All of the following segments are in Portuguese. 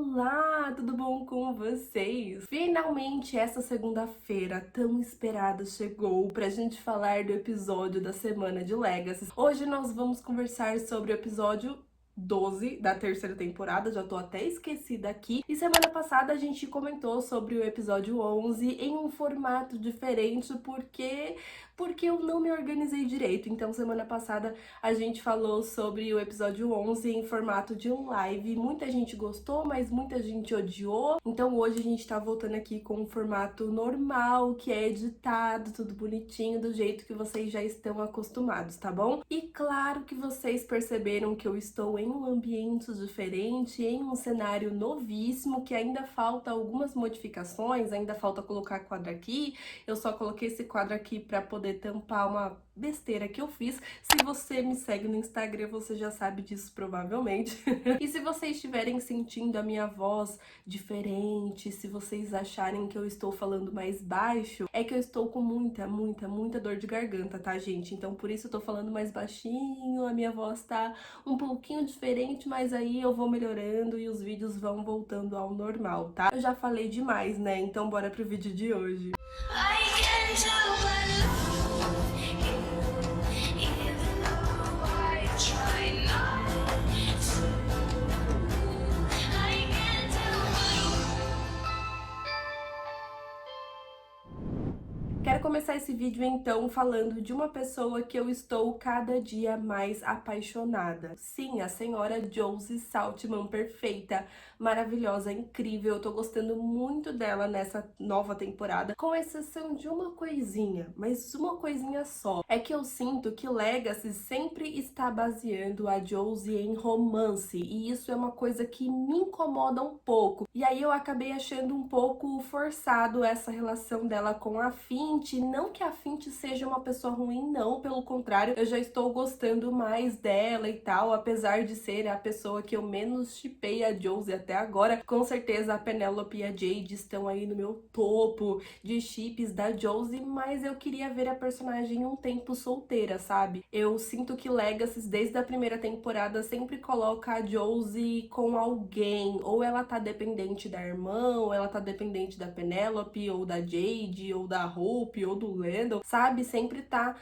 Olá, tudo bom com vocês? Finalmente essa segunda-feira tão esperada chegou pra gente falar do episódio da semana de Legacy. Hoje nós vamos conversar sobre o episódio 12 da terceira temporada, já tô até esquecida aqui. E semana passada a gente comentou sobre o episódio 11 em um formato diferente porque eu não me organizei direito. Então semana passada a gente falou sobre o episódio 11 em formato de um live. Muita gente gostou, mas muita gente odiou. Então hoje a gente tá voltando aqui com um formato normal, que é editado, tudo bonitinho, do jeito que vocês já estão acostumados, tá bom? E claro que vocês perceberam que eu estou em um ambiente diferente, em um cenário novíssimo, que ainda falta algumas modificações, ainda falta colocar quadro aqui. Eu só coloquei esse quadro aqui pra poder tampar uma besteira que eu fiz. Se você me segue no Instagram, você já sabe disso provavelmente. E se vocês estiverem sentindo a minha voz diferente, se vocês acharem que eu estou falando mais baixo, é que eu estou com muita dor de garganta, tá, gente? Então por isso eu tô falando mais baixinho, a minha voz tá um pouquinho diferente, mas aí eu vou melhorando e os vídeos vão voltando ao normal, tá? Eu já falei demais, né? Então bora pro vídeo de hoje. Quero começar esse vídeo então falando de uma pessoa que eu estou cada dia mais apaixonada. Sim, a senhora Josie Saltman, perfeita, maravilhosa, incrível. Eu tô gostando muito dela nessa nova temporada, com exceção de uma coisinha, mas uma coisinha só. É que eu sinto que Legacy sempre está baseando a Josie em romance, e isso é uma coisa que me incomoda um pouco. E aí eu acabei achando um pouco forçado essa relação dela com a Finn. Não que a Fint seja uma pessoa ruim, não, pelo contrário, eu já estou gostando mais dela e tal, apesar de ser a pessoa que eu menos shippei a Josie até agora. Com certeza a Penelope e a Jade estão aí no meu topo de ships da Josie, mas eu queria ver a personagem um tempo solteira, sabe? Eu sinto que Legacy, desde a primeira temporada, sempre coloca a Josie com alguém, ou ela tá dependente da irmã, ou ela tá dependente da Penelope, ou da Jade, ou da Hope, ou do Lando, sabe? Sempre tá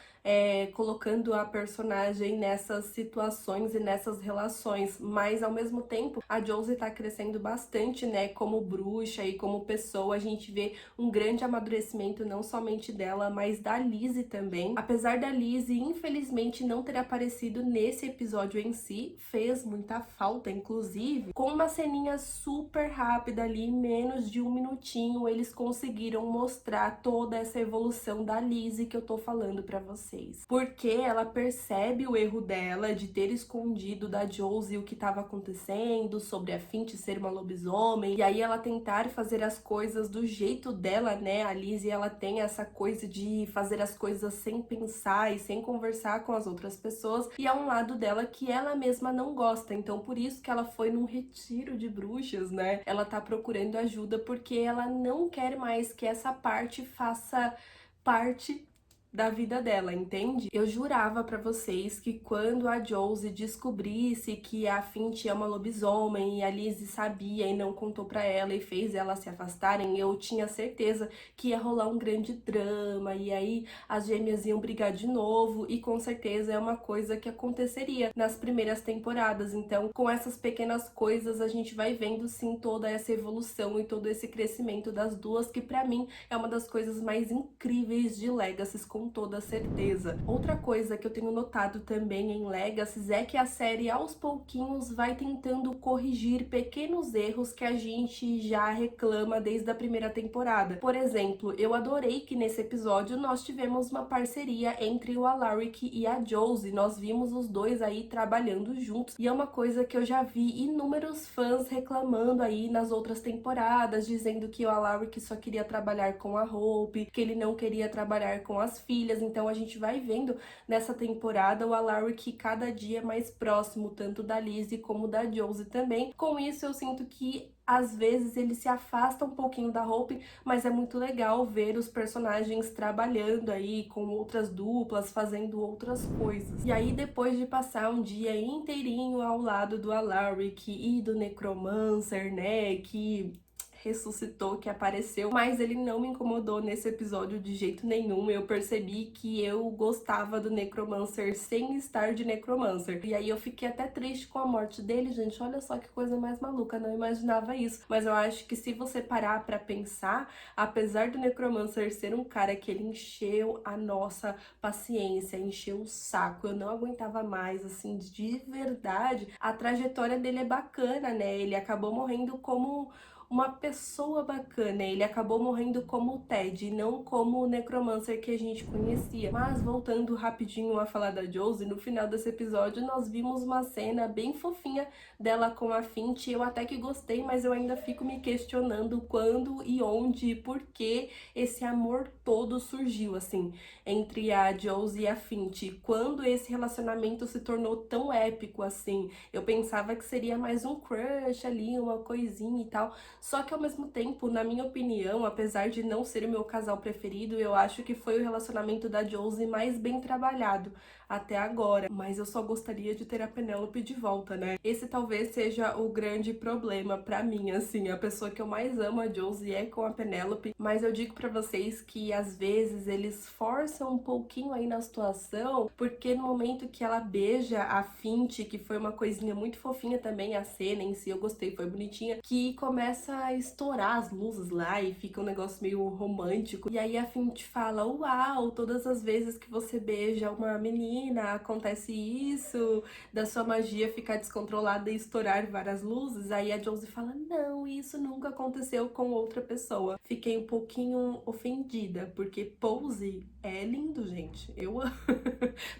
colocando a personagem nessas situações e nessas relações, mas ao mesmo tempo a Josie tá crescendo bastante, né, como bruxa e como pessoa. A gente vê um grande amadurecimento não somente dela, mas da Lizzie também. Apesar da Lizzie infelizmente não ter aparecido nesse episódio em si, fez muita falta, inclusive, com uma ceninha super rápida ali, em menos de um minutinho, eles conseguiram mostrar toda essa evolução da Lizzie que eu tô falando pra vocês. Porque ela percebe o erro dela de ter escondido da Josie o que tava acontecendo, sobre a Fint ser uma lobisomem, e aí ela tentar fazer as coisas do jeito dela, né? A Lizzie, ela tem essa coisa de fazer as coisas sem pensar e sem conversar com as outras pessoas, e é um lado dela que ela mesma não gosta. Então por isso que ela foi num retiro de bruxas, né? Ela tá procurando ajuda porque ela não quer mais que essa parte faça parte da vida dela, entende? Eu jurava pra vocês que quando a Josie descobrisse que a Fint é uma lobisomem e a Lizzie sabia e não contou pra ela e fez elas se afastarem, eu tinha certeza que ia rolar um grande drama e aí as gêmeas iam brigar de novo, e com certeza é uma coisa que aconteceria nas primeiras temporadas. Então, com essas pequenas coisas, a gente vai vendo sim toda essa evolução e todo esse crescimento das duas, que pra mim é uma das coisas mais incríveis de Legacy, com toda certeza. Outra coisa que eu tenho notado também em Legacy é que a série aos pouquinhos vai tentando corrigir pequenos erros que a gente já reclama desde a primeira temporada. Por exemplo, eu adorei que nesse episódio nós tivemos uma parceria entre o Alaric e a Josie. Nós vimos os dois aí trabalhando juntos, e é uma coisa que eu já vi inúmeros fãs reclamando aí nas outras temporadas, dizendo que o Alaric só queria trabalhar com a Hope, que ele não queria trabalhar com as filhas. Então a gente vai vendo nessa temporada o Alaric cada dia mais próximo, tanto da Lizzie como da Josie também. Com isso eu sinto que às vezes ele se afasta um pouquinho da Hope, mas é muito legal ver os personagens trabalhando aí com outras duplas, fazendo outras coisas. E aí depois de passar um dia inteirinho ao lado do Alaric e do Necromancer, né, que ressuscitou, que apareceu, mas ele não me incomodou nesse episódio de jeito nenhum. Eu percebi que eu gostava do Necromancer sem estar de Necromancer. E aí eu fiquei até triste com a morte dele, gente. Olha só que coisa mais maluca, não imaginava isso. Mas eu acho que se você parar pra pensar, apesar do Necromancer ser um cara que ele encheu a nossa paciência, encheu o saco, eu não aguentava mais, assim, de verdade. A trajetória dele é bacana, né? Ele acabou morrendo como uma pessoa bacana, ele acabou morrendo como o Ted, e não como o Necromancer que a gente conhecia. Mas voltando rapidinho a falar da Josie, no final desse episódio nós vimos uma cena bem fofinha dela com a Fint. Eu até que gostei, mas eu ainda fico me questionando quando e onde e por que esse amor todo surgiu, assim, entre a Josie e a Fint. Quando esse relacionamento se tornou tão épico, assim. Eu pensava que seria mais um crush ali, uma coisinha e tal. Só que ao mesmo tempo, na minha opinião, apesar de não ser o meu casal preferido, eu acho que foi o relacionamento da Josie mais bem trabalhado até agora. Mas eu só gostaria de ter a Penélope de volta, né? Esse talvez seja o grande problema pra mim, assim. A pessoa que eu mais amo a Josie é com a Penélope. Mas eu digo pra vocês que às vezes eles forçam um pouquinho aí na situação, porque no momento que ela beija a Fint, que foi uma coisinha muito fofinha também, a cena em si eu gostei, foi bonitinha, que começa a estourar as luzes lá e fica um negócio meio romântico. E aí a Fint fala: uau, todas as vezes que você beija uma menina, acontece isso, da sua magia ficar descontrolada e estourar várias luzes. Aí a Josie fala: não, isso nunca aconteceu com outra pessoa. Fiquei um pouquinho ofendida, porque Pose é lindo, gente. Eu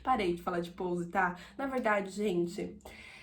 parei de falar de Pose, tá? Na verdade, gente,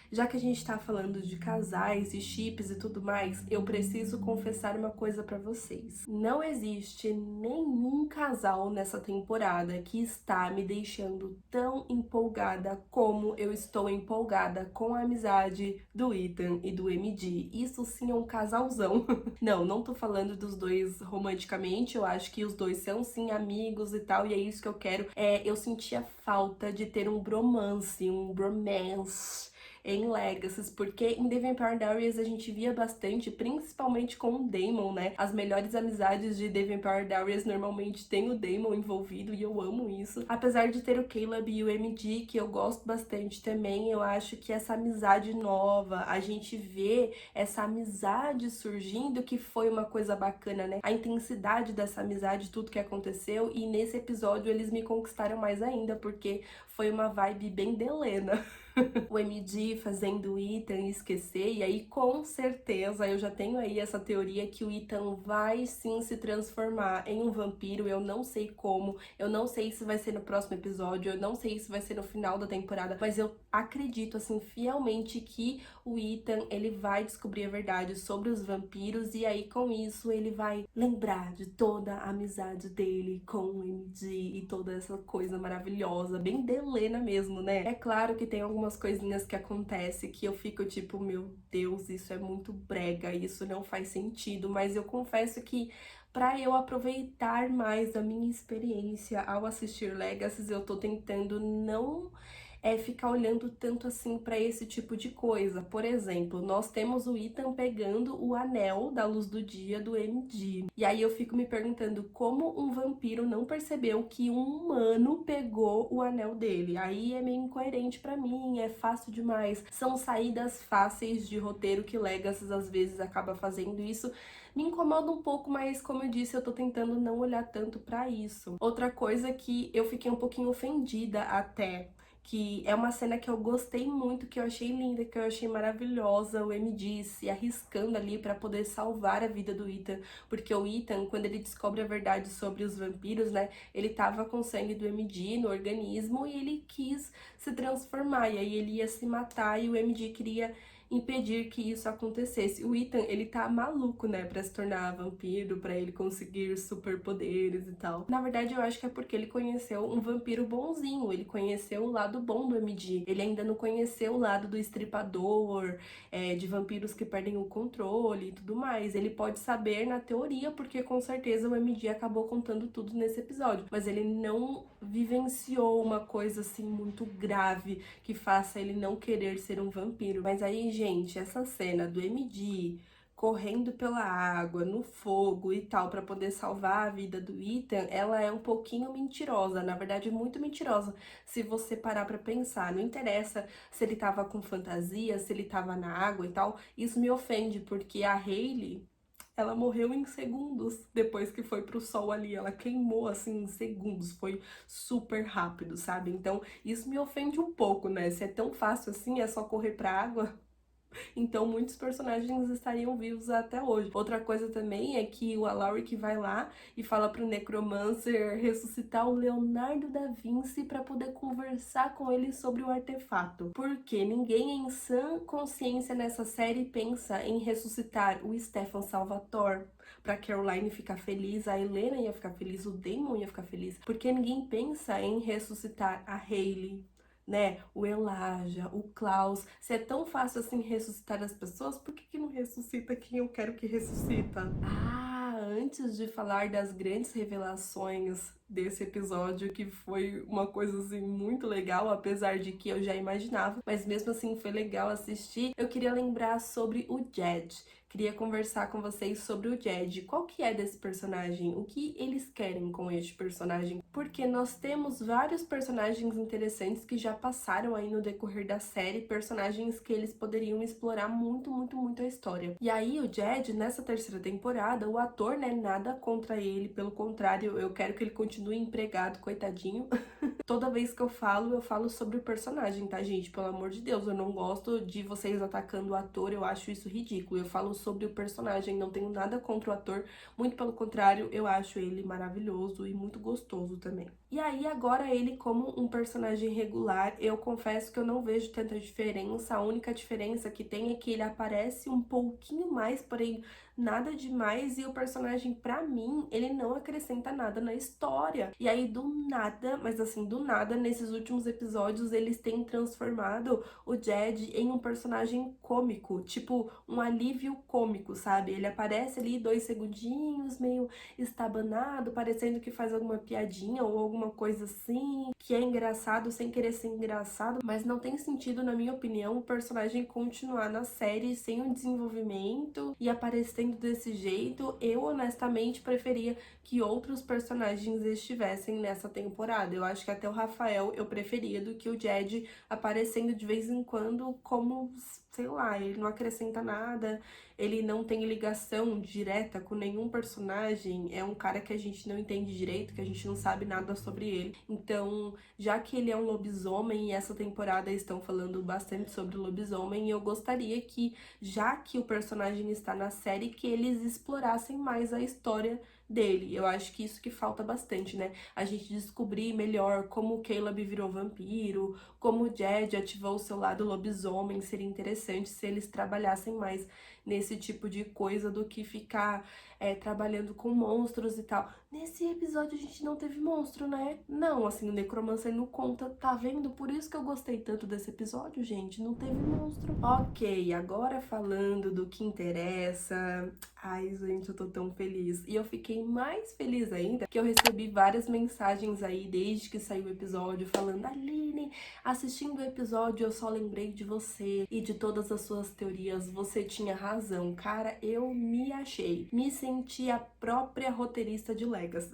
já que a gente tá falando de casais e chips e tudo mais, eu preciso confessar uma coisa pra vocês. Não existe nenhum casal nessa temporada que está me deixando tão empolgada como eu estou empolgada com a amizade do Ethan e do MD. Isso sim é um casalzão. Não tô falando dos dois romanticamente, eu acho que os dois são sim amigos e tal, e é isso que eu quero. Eu sentia falta de ter um bromance, um bromance em Legacies, porque em The Vampire Diaries a gente via bastante, principalmente com o Damon, né? As melhores amizades de The Vampire Diaries normalmente tem o Damon envolvido e eu amo isso. Apesar de ter o Caleb e o MD, que eu gosto bastante também, eu acho que essa amizade nova, a gente vê essa amizade surgindo, que foi uma coisa bacana, né? A intensidade dessa amizade, tudo que aconteceu, e nesse episódio eles me conquistaram mais ainda, porque foi uma vibe bem Delena. O MD fazendo o Ethan esquecer, e aí com certeza eu já tenho aí essa teoria que o Ethan vai sim se transformar em um vampiro. Eu não sei como, eu não sei se vai ser no próximo episódio, eu não sei se vai ser no final da temporada, mas eu acredito assim fielmente que o Ethan, ele vai descobrir a verdade sobre os vampiros, e aí com isso ele vai lembrar de toda a amizade dele com o MD e toda essa coisa maravilhosa, bem Delena mesmo, né? É claro que tem algumas coisinhas que acontecem que eu fico tipo, meu Deus, isso é muito brega, isso não faz sentido, mas eu confesso que para eu aproveitar mais a minha experiência ao assistir Legacies, eu tô tentando não ficar olhando tanto assim pra esse tipo de coisa. Por exemplo, nós temos o Ethan pegando o anel da luz do dia do MD. E aí eu fico me perguntando como um vampiro não percebeu que um humano pegou o anel dele. Aí é meio incoerente pra mim, é fácil demais. São saídas fáceis de roteiro que Legacy às vezes acaba fazendo isso. Me incomoda um pouco, mas como eu disse, eu tô tentando não olhar tanto pra isso. Outra coisa que eu fiquei um pouquinho ofendida até, que é uma cena que eu gostei muito, que eu achei linda, que eu achei maravilhosa, o MD se arriscando ali pra poder salvar a vida do Ethan, porque o Ethan, quando ele descobre a verdade sobre os vampiros, né, ele tava com sangue do MD no organismo e ele quis se transformar, e aí ele ia se matar e o MD queria impedir que isso acontecesse. O Ethan, ele tá maluco, né, pra se tornar vampiro, pra ele conseguir superpoderes e tal. Na verdade, eu acho que é porque ele conheceu um vampiro bonzinho, ele conheceu o lado bom do MD. Ele ainda não conheceu o lado do estripador, de vampiros que perdem o controle e tudo mais. Ele pode saber na teoria, porque com certeza o MD acabou contando tudo nesse episódio, mas ele não vivenciou uma coisa assim muito grave que faça ele não querer ser um vampiro. Mas aí, gente, essa cena do MD correndo pela água, no fogo e tal, pra poder salvar a vida do Ethan, ela é um pouquinho mentirosa, na verdade muito mentirosa, se você parar pra pensar. Não interessa se ele tava com fantasia, se ele tava na água e tal, isso me ofende, porque a Hailey, ela morreu em segundos depois que foi pro sol ali. Ela queimou assim em segundos. Foi super rápido, sabe? Então isso me ofende um pouco, né? Se é tão fácil assim, é só correr pra água. Então muitos personagens estariam vivos até hoje. Outra coisa também é que o Alaric vai lá e fala pro Necromancer ressuscitar o Leonardo da Vinci para poder conversar com ele sobre o artefato. Porque ninguém em sã consciência nessa série pensa em ressuscitar o Stefan Salvatore pra Caroline ficar feliz, a Helena ia ficar feliz, o Damon ia ficar feliz. Porque ninguém pensa em ressuscitar a Hailey, né, o Elijah, o Klaus. Se é tão fácil assim ressuscitar as pessoas, por que não ressuscita quem eu quero que ressuscita? Ah, antes de falar das grandes revelações desse episódio, que foi uma coisa assim muito legal, apesar de que eu já imaginava, mas mesmo assim foi legal assistir, eu queria lembrar sobre o Jed. Queria conversar com vocês sobre o Jed. Qual que é desse personagem? O que eles querem com este personagem? Porque nós temos vários personagens interessantes que já passaram aí no decorrer da série, personagens que eles poderiam explorar muito, muito, muito a história. E aí o Jed, nessa terceira temporada, o ator, né, nada contra ele, pelo contrário, eu quero que ele continue empregado, coitadinho. Toda vez que eu falo sobre o personagem, tá, gente? Pelo amor de Deus, eu não gosto de vocês atacando o ator, eu acho isso ridículo. Eu falo sobre o personagem, não tenho nada contra o ator, muito pelo contrário, eu acho ele maravilhoso e muito gostoso também. E aí, agora ele como um personagem regular, eu confesso que eu não vejo tanta diferença. A única diferença que tem é que ele aparece um pouquinho mais, porém nada demais, e o personagem, pra mim, ele não acrescenta nada na história. E aí, do nada, mas assim, do nada, nesses últimos episódios, eles têm transformado o Jed em um personagem cômico, tipo, um alívio cômico, sabe? Ele aparece ali 2 segundinhos, meio estabanado, parecendo que faz alguma piadinha ou alguma coisa assim, que é engraçado sem querer ser engraçado, mas não tem sentido, na minha opinião, o personagem continuar na série sem um desenvolvimento e aparecendo desse jeito. Eu honestamente preferia que outros personagens estivessem nessa temporada. Eu acho que até o Rafael eu preferia do que o Jed aparecendo de vez em quando como, sei lá, ele não acrescenta nada, ele não tem ligação direta com nenhum personagem, é um cara que a gente não entende direito, que a gente não sabe nada sobre ele. Então, já que ele é um lobisomem e essa temporada estão falando bastante sobre lobisomem, eu gostaria que, já que o personagem está na série, que eles explorassem mais a história dele. Eu acho que isso que falta bastante, né? A gente descobrir melhor como o Caleb virou vampiro, como o Jed ativou o seu lado lobisomem. Seria interessante se eles trabalhassem mais nesse tipo de coisa do que ficar trabalhando com monstros e tal. Nesse episódio a gente não teve monstro, né? Não, assim, o Necromancer não conta, tá vendo? Por isso que eu gostei tanto desse episódio, gente, não teve monstro. Ok, agora falando do que interessa. Ai, gente, eu tô tão feliz. E eu fiquei mais feliz ainda que eu recebi várias mensagens aí desde que saiu o episódio falando: Aline, assistindo o episódio eu só lembrei de você e de todas as suas teorias, você tinha razão. Cara, eu me achei. Me senti a própria roteirista de Legacy.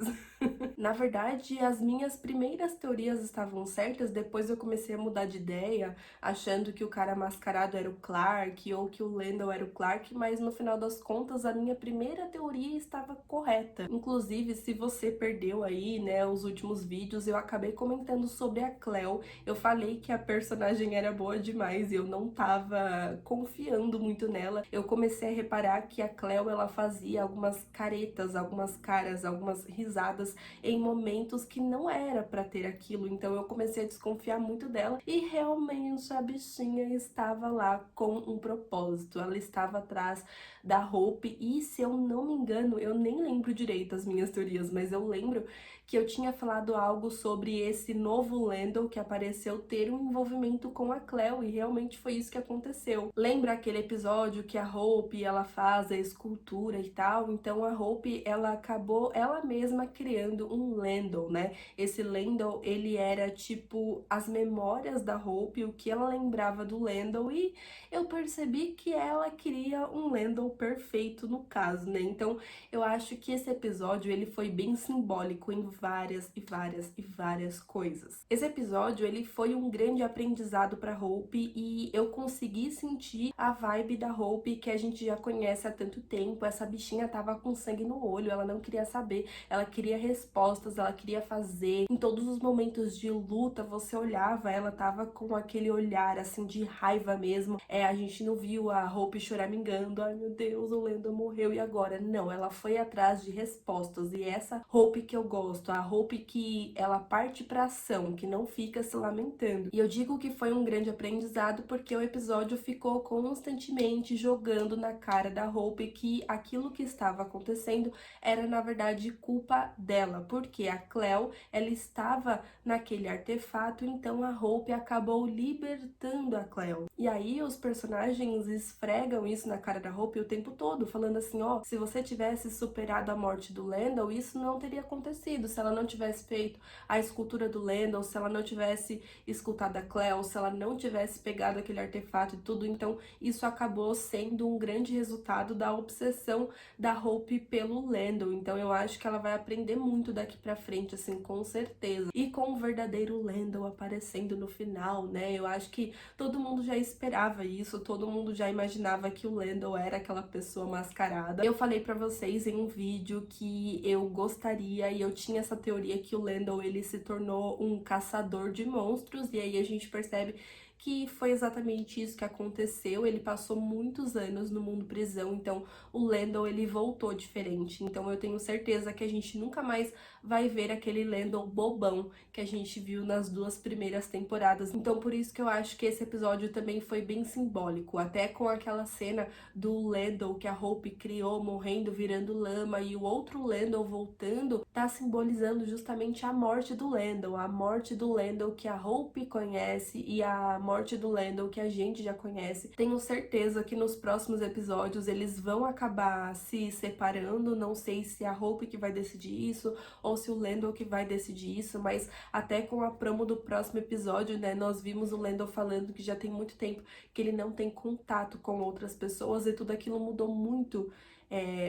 Na verdade, as minhas primeiras teorias estavam certas, depois eu comecei a mudar de ideia, achando que o cara mascarado era o Clark ou que o Lendl era o Clark, mas no final das contas a minha primeira teoria estava correta. Inclusive, se você perdeu aí, né, os últimos vídeos, eu acabei comentando sobre a Cleo. Eu falei que a personagem era boa demais e eu não tava tava confiando muito nela. Eu comecei a reparar que a Cleo, ela fazia algumas caretas, algumas caras, algumas risadas em momentos que não era pra ter aquilo. Então eu comecei a desconfiar muito dela e realmente a bichinha estava lá com um propósito. Ela estava atrás da Hope e, se eu não me engano, eu nem lembro direito as minhas teorias, mas eu lembro que eu tinha falado algo sobre esse novo Lando que apareceu ter um envolvimento com a Cleo, e realmente foi isso que aconteceu. Lembra aquele episódio que a Hope, ela faz a escultura e tal? Então a Hope, ela acabou ela mesma criando um Lando, né? Esse Lando, ele era tipo as memórias da Hope, o que ela lembrava do Lando, e eu percebi que ela queria um Lando perfeito no caso, né? Então eu acho que esse episódio, ele foi bem simbólico em várias coisas. Esse episódio, ele foi um grande aprendizado para Hope, e eu consegui sentir a vibe da Hope que a gente já conhece há tanto tempo. Essa bichinha tava com sangue no olho, ela não queria saber, ela queria respostas, ela queria fazer. Em todos os momentos de luta, você olhava, ela tava com aquele olhar assim de raiva mesmo. A gente não viu a Hope choramingando, ai meu Deus, o Lando morreu e agora? Não, ela foi atrás de respostas, e essa Hope que eu gosto, a Hope que ela parte pra ação, que não fica se lamentando. E eu digo que foi um grande aprendizado porque o episódio ficou constantemente jogando na cara da Hope que aquilo que estava acontecendo era na verdade culpa dela, porque a Cleo, ela estava naquele artefato, então a Hope acabou libertando a Cleo. E aí os personagens esfregam isso na cara da Hope o tempo todo, falando assim, ó, se você tivesse superado a morte do Lando, isso não teria acontecido. Se ela não tivesse feito a escultura do Lando, se ela não tivesse escutado a Cleo, se ela não tivesse pegado aquele artefato e tudo, então isso acabou sendo um grande resultado da obsessão da Hope pelo Lando. Então eu acho que ela vai aprender muito daqui pra frente, assim, com certeza. E com o verdadeiro Lando aparecendo no final, né, eu acho que todo mundo já esperava isso, todo mundo já imaginava que o Lando era aquela pessoa mascarada. Eu falei pra vocês em um vídeo que eu gostaria, e eu tinha essa teoria que o Lando, ele se tornou um caçador de monstros, e aí a gente percebe que foi exatamente isso que aconteceu. Ele passou muitos anos no mundo prisão, então o Lando, ele voltou diferente. Então eu tenho certeza que a gente nunca mais vai ver aquele Lando bobão que a gente viu nas 2 primeiras temporadas. Então por isso que eu acho que esse episódio também foi bem simbólico, até com aquela cena do Lando que a Hope criou morrendo, virando lama, e o outro Lando voltando, tá simbolizando justamente a morte do Lando que a Hope conhece e a morte do Lando que a gente já conhece. Tenho certeza que nos próximos episódios eles vão acabar se separando, não sei se é a Hope que vai decidir isso ou se o Lando que vai decidir isso, mas até com a promo do próximo episódio, né, nós vimos o Lando falando que já tem muito tempo que ele não tem contato com outras pessoas, e tudo aquilo mudou muito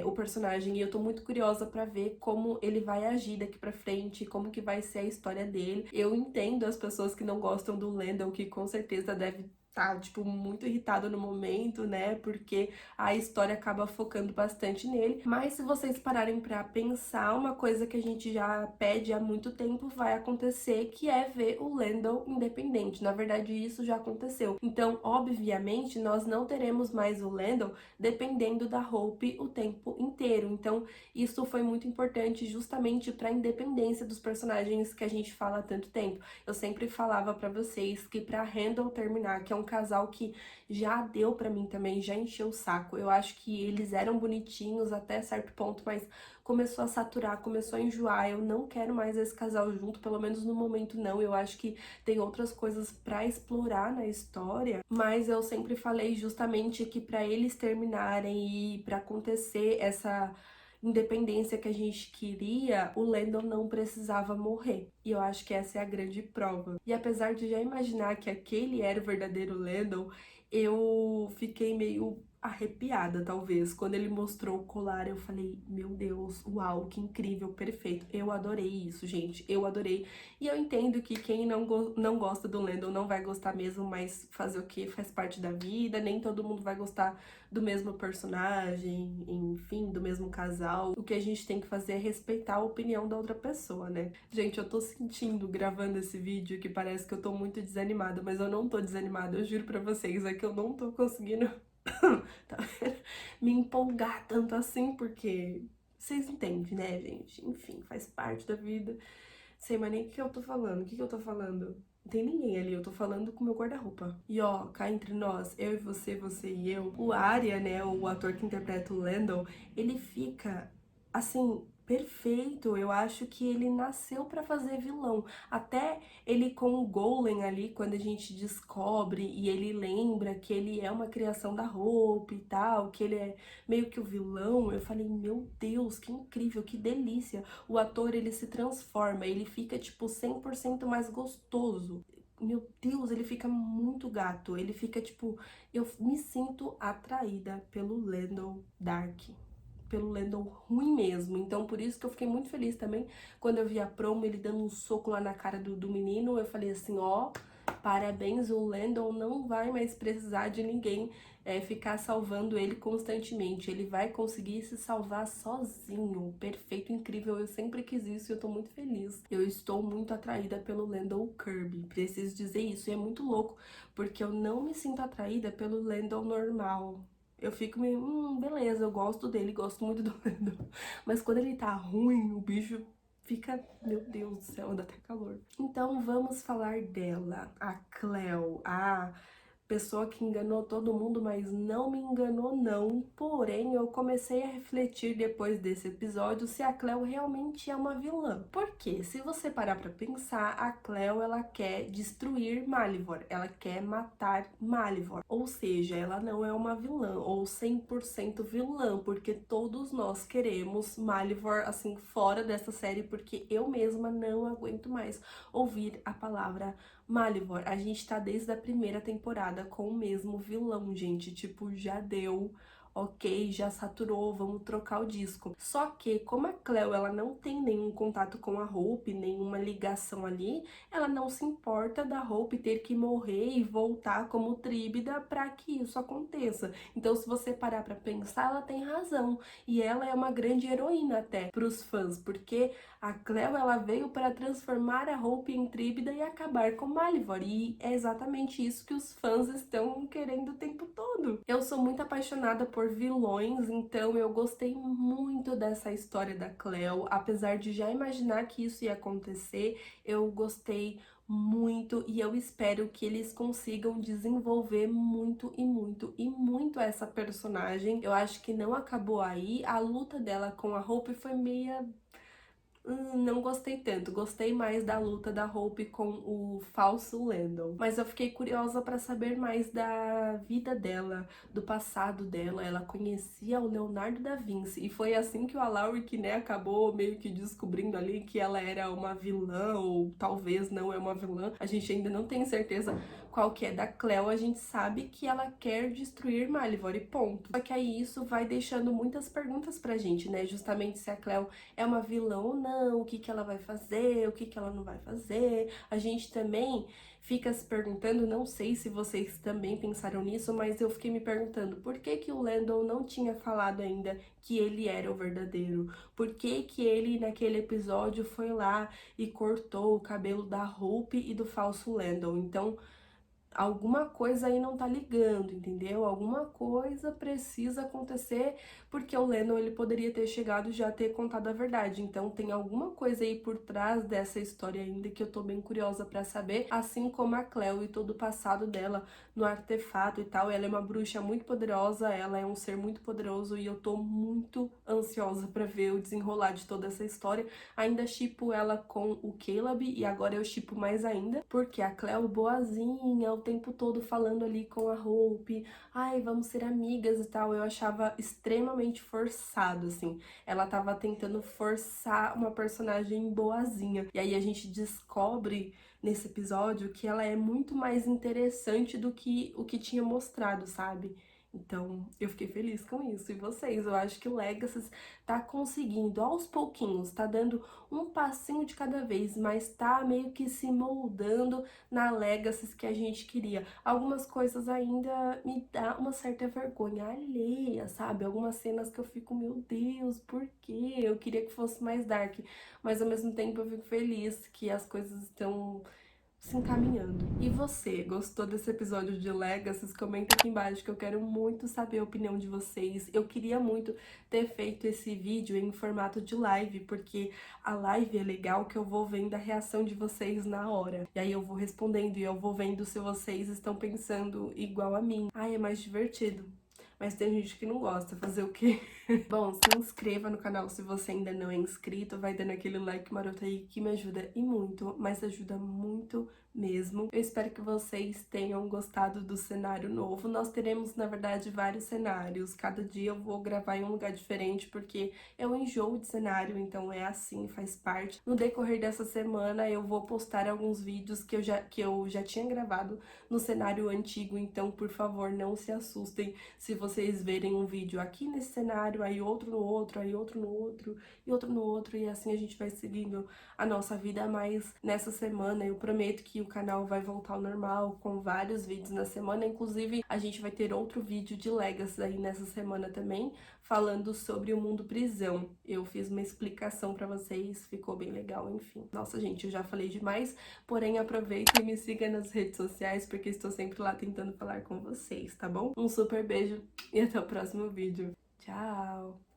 o personagem, e eu tô muito curiosa pra ver como ele vai agir daqui pra frente, como que vai ser a história dele. Eu entendo as pessoas que não gostam do Lando, que com certeza deve tá, tipo, muito irritado no momento, né, porque a história acaba focando bastante nele, mas se vocês pararem pra pensar, uma coisa que a gente já pede há muito tempo vai acontecer, que é ver o Lando independente. Na verdade, isso já aconteceu. Então, obviamente, nós não teremos mais o Lando dependendo da Hope o tempo inteiro. Então, isso foi muito importante justamente pra independência dos personagens que a gente fala há tanto tempo. Eu sempre falava pra vocês que pra Randall terminar, que é um casal que já deu pra mim também, já encheu o saco. Eu acho que eles eram bonitinhos até certo ponto, mas começou a saturar, começou a enjoar. Eu não quero mais esse casal junto, pelo menos no momento não. Eu acho que tem outras coisas pra explorar na história, mas eu sempre falei justamente que pra eles terminarem e pra acontecer essa independência que a gente queria, o Lando não precisava morrer. E eu acho que essa é a grande prova. E apesar de já imaginar que aquele era o verdadeiro Lando, eu fiquei meio arrepiada, talvez. Quando ele mostrou o colar, eu falei, meu Deus, uau, que incrível, perfeito. Eu adorei isso, gente, eu adorei. E eu entendo que quem não gosta do Landon não vai gostar mesmo, mas fazer o quê? Faz parte da vida, nem todo mundo vai gostar do mesmo personagem, enfim, do mesmo casal. O que a gente tem que fazer é respeitar a opinião da outra pessoa, né? Gente, eu tô sentindo, gravando esse vídeo, que parece que eu tô muito desanimada, mas eu não tô desanimada, eu juro pra vocês, é que eu não tô conseguindo tá vendo? Me empolgar tanto assim, porque vocês entendem, né, gente? Enfim, faz parte da vida. Sei mais nem o que eu tô falando. O que eu tô falando? Não tem ninguém ali, eu tô falando com o meu guarda-roupa. E ó, cá entre nós, eu e você e eu, o Arya, né, o ator que interpreta o Landon, ele fica, assim, perfeito. Eu acho que ele nasceu pra fazer vilão. Até ele com o Golem ali, quando a gente descobre e ele lembra que ele é uma criação da Hope e tal, que ele é meio que o vilão, eu falei, meu Deus, que incrível, que delícia. O ator, ele se transforma, ele fica, tipo, 100% mais gostoso. Meu Deus, ele fica muito gato, ele fica, tipo, eu me sinto atraída pelo Landon Dark, pelo Landon ruim mesmo. Então, por isso que eu fiquei muito feliz também quando eu vi a promo, ele dando um soco lá na cara do menino. Eu falei assim, ó, parabéns, o Landon não vai mais precisar de ninguém ficar salvando ele constantemente. Ele vai conseguir se salvar sozinho. Perfeito, incrível. Eu sempre quis isso e eu tô muito feliz. Eu estou muito atraída pelo Landon Kirby. Preciso dizer isso. E é muito louco, porque eu não me sinto atraída pelo Landon normal. Eu fico meio, beleza, eu gosto dele, gosto muito do Landon. Mas quando ele tá ruim, o bicho fica, meu Deus do céu, dá até calor. Então vamos falar dela, a Cleo, a pessoa que enganou todo mundo, mas não me enganou não. Porém, eu comecei a refletir depois desse episódio se a Cleo realmente é uma vilã. Porque, se você parar pra pensar, a Cleo, ela quer destruir Malivor, ela quer matar Malivor. Ou seja, ela não é uma vilã, ou 100% vilã, porque todos nós queremos Malivor, assim, fora dessa série, porque eu mesma não aguento mais ouvir a palavra Malivor. A gente tá desde a primeira temporada com o mesmo vilão, gente. Tipo, já deu, ok, já saturou, vamos trocar o disco. Só que, como a Cleo, ela não tem nenhum contato com a Hope, nenhuma ligação ali, ela não se importa da Hope ter que morrer e voltar como Tríbida pra que isso aconteça. Então, se você parar pra pensar, ela tem razão. E ela é uma grande heroína até pros fãs, porque a Cleo, ela veio para transformar a Hope em Tríbida e acabar com Malivor. E é exatamente isso que os fãs estão querendo o tempo todo. Eu sou muito apaixonada por vilões, então eu gostei muito dessa história da Cleo. Apesar de já imaginar que isso ia acontecer, eu gostei muito e eu espero que eles consigam desenvolver muito e muito e muito essa personagem. Eu acho que não acabou aí. A luta dela com a Hope foi meia... não gostei tanto, gostei mais da luta da Hope com o falso Landon. Mas eu fiquei curiosa pra saber mais da vida dela, do passado dela. Ela conhecia o Leonardo da Vinci e foi assim que o Alaric, né, acabou meio que descobrindo ali que ela era uma vilã, ou talvez não é uma vilã. A gente ainda não tem certeza qual que é da Cleo, a gente sabe que ela quer destruir Malivor e ponto. Só que aí isso vai deixando muitas perguntas pra gente, né, justamente se a Cleo é uma vilã ou não, o que que ela vai fazer, o que que ela não vai fazer. A gente também fica se perguntando, não sei se vocês também pensaram nisso, mas eu fiquei me perguntando por que que o Landon não tinha falado ainda que ele era o verdadeiro? Por que que ele naquele episódio foi lá e cortou o cabelo da Hope e do falso Landon? Então, alguma coisa aí não tá ligando, entendeu? Alguma coisa precisa acontecer, porque o Lennon, ele poderia ter chegado e já ter contado a verdade. Então tem alguma coisa aí por trás dessa história ainda que eu tô bem curiosa pra saber, assim como a Cleo e todo o passado dela no artefato e tal. Ela é uma bruxa muito poderosa, ela é um ser muito poderoso e eu tô muito ansiosa pra ver o desenrolar de toda essa história. Ainda shippo ela com o Caleb e agora eu shippo mais ainda, porque a Cleo boazinha, o tempo todo falando ali com a Hope, ai, vamos ser amigas e tal, eu achava extremamente forçado, assim. Ela tava tentando forçar uma personagem boazinha. E aí a gente descobre nesse episódio que ela é muito mais interessante do que o que tinha mostrado, sabe? Então, eu fiquei feliz com isso. E vocês? Eu acho que o Legacy tá conseguindo, aos pouquinhos, tá dando um passinho de cada vez, mas tá meio que se moldando na Legacy que a gente queria. Algumas coisas ainda me dá uma certa vergonha alheia, sabe? Algumas cenas que eu fico, meu Deus, por quê? Eu queria que fosse mais dark, mas ao mesmo tempo eu fico feliz que as coisas estão se encaminhando. E você, gostou desse episódio de Legacies? Comenta aqui embaixo que eu quero muito saber a opinião de vocês. Eu queria muito ter feito esse vídeo em formato de live, porque a live é legal que eu vou vendo a reação de vocês na hora. E aí eu vou respondendo e eu vou vendo se vocês estão pensando igual a mim. Ai, é mais divertido. Mas tem gente que não gosta, fazer o quê? Bom, se inscreva no canal se você ainda não é inscrito, vai dando aquele like maroto aí que me ajuda e muito, mas ajuda muito mesmo. Eu espero que vocês tenham gostado do cenário novo. Nós teremos, na verdade, vários cenários. Cada dia eu vou gravar em um lugar diferente, porque eu enjoo de cenário, então é assim, faz parte. No decorrer dessa semana eu vou postar alguns vídeos que eu já tinha gravado no cenário antigo, então por favor não se assustem se vocês verem um vídeo aqui nesse cenário, aí outro no outro, aí outro no outro, e outro no outro, e assim a gente vai seguindo a nossa vida. Mas nessa semana eu prometo que o canal vai voltar ao normal, com vários vídeos na semana. Inclusive a gente vai ter outro vídeo de Legacy aí nessa semana também, falando sobre o mundo prisão. Eu fiz uma explicação pra vocês, ficou bem legal, enfim. Nossa, gente, eu já falei demais, porém aproveita e me siga nas redes sociais, porque estou sempre lá tentando falar com vocês, tá bom? Um super beijo e até o próximo vídeo. Tchau!